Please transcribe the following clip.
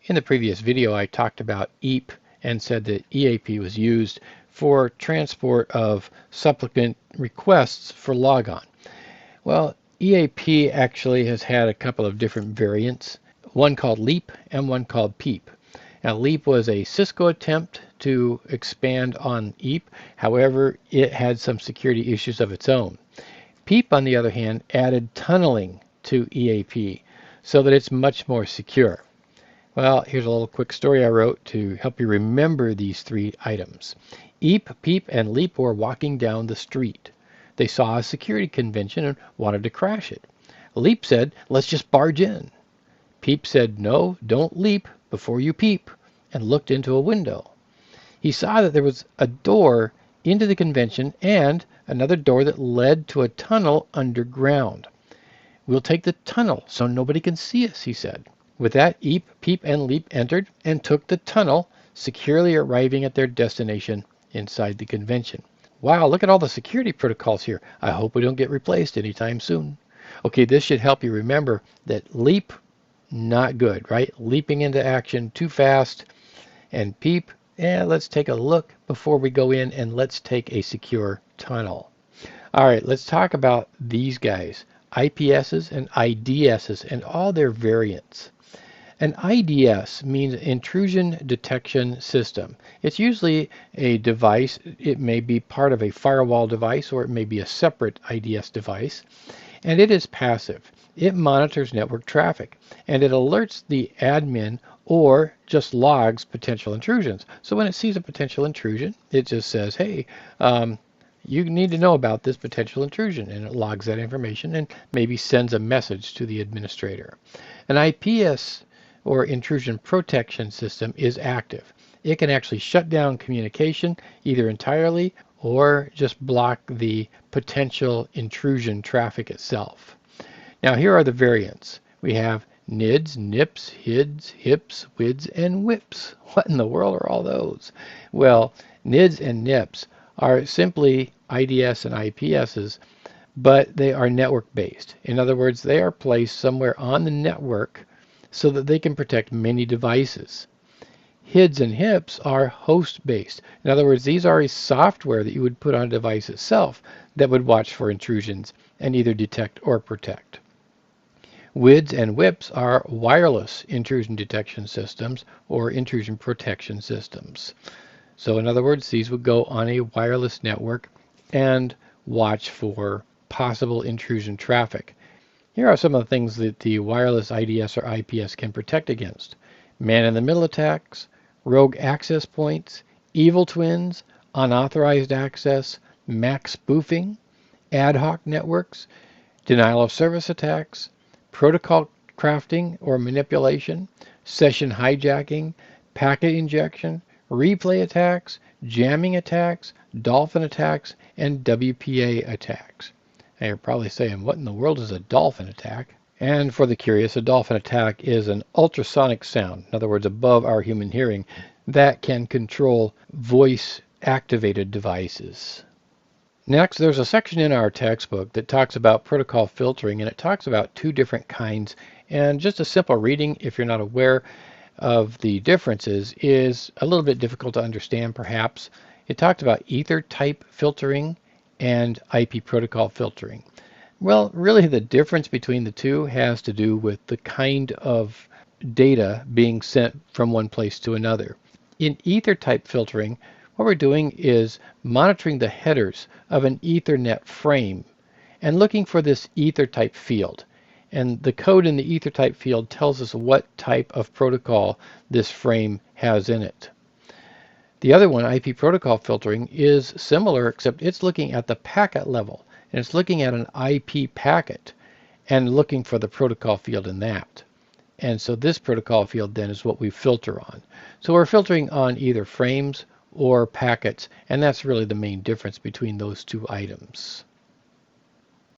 In the previous video, I talked about EAP and said that EAP was used for transport of supplicant requests for logon. Well, EAP actually has had a couple of different variants, one called LEAP and one called PEEP. Now, LEAP was a Cisco attempt to expand on EAP. However, it had some security issues of its own. PEEP, on the other hand, added tunneling to EAP so that it's much more secure. Well, here's a little quick story I wrote to help you remember these three items. EAP, PEEP, and LEAP were walking down the street. They saw a security convention and wanted to crash it. LEAP said, "Let's just barge in." PEEP said, "No, don't leap before you peep," and looked into a window. He saw that there was a door into the convention and another door that led to a tunnel underground. "We'll take the tunnel so nobody can see us," he said. With that, EAP, PEEP, and LEAP entered and took the tunnel, securely arriving at their destination inside the convention. Wow, look at all the security protocols here. I hope we don't get replaced anytime soon. Okay, this should help you remember that LEAP, not good, right? Leaping into action too fast. And PEEP, let's take a look before we go in, and let's take a secure tunnel. All right, let's talk about these guys, IPSs and IDSs and all their variants. An IDS means Intrusion Detection System. It's usually a device. It may be part of a firewall device, or it may be a separate IDS device, and it is passive. It monitors network traffic, and it alerts the admin or just logs potential intrusions. So when it sees a potential intrusion, it just says, hey, you need to know about this potential intrusion, and it logs that information and maybe sends a message to the administrator. An IPS, or intrusion protection system, is active. It can actually shut down communication either entirely or just block the potential intrusion traffic itself. Now, here are the variants. We have NIDS, NIPS, HIDS, HIPS, WIDS, and WIPS. What in the world are all those? Well, NIDS and NIPS are simply IDS and IPSs, but they are network-based. In other words, they are placed somewhere on the network so that they can protect many devices. HIDS and HIPS are host-based. In other words, these are a software that you would put on a device itself that would watch for intrusions and either detect or protect. WIDS and WIPS are wireless intrusion detection systems or intrusion protection systems. So in other words, these would go on a wireless network and watch for possible intrusion traffic. Here are some of the things that the wireless IDS or IPS can protect against: man-in-the-middle attacks, rogue access points, evil twins, unauthorized access, MAC spoofing, ad hoc networks, denial of service attacks, protocol crafting or manipulation, session hijacking, packet injection, replay attacks, jamming attacks, dolphin attacks, and WPA attacks. Now you're probably saying, what in the world is a dolphin attack? And for the curious, a dolphin attack is an ultrasonic sound, in other words, above our human hearing, that can control voice-activated devices. Next, there's a section in our textbook that talks about protocol filtering, and it talks about two different kinds. And just a simple reading, if you're not aware of the differences, is a little bit difficult to understand, perhaps. It talked about ether type filtering and IP protocol filtering. Well, really the difference between the two has to do with the kind of data being sent from one place to another. In ether type filtering, what we're doing is monitoring the headers of an Ethernet frame and looking for this ether type field. And the code in the ether type field tells us what type of protocol this frame has in it. The other one, IP protocol filtering, is similar, except it's looking at the packet level, and it's looking at an IP packet and looking for the protocol field in that. And so this protocol field then is what we filter on. So we're filtering on either frames or packets, and that's really the main difference between those two items.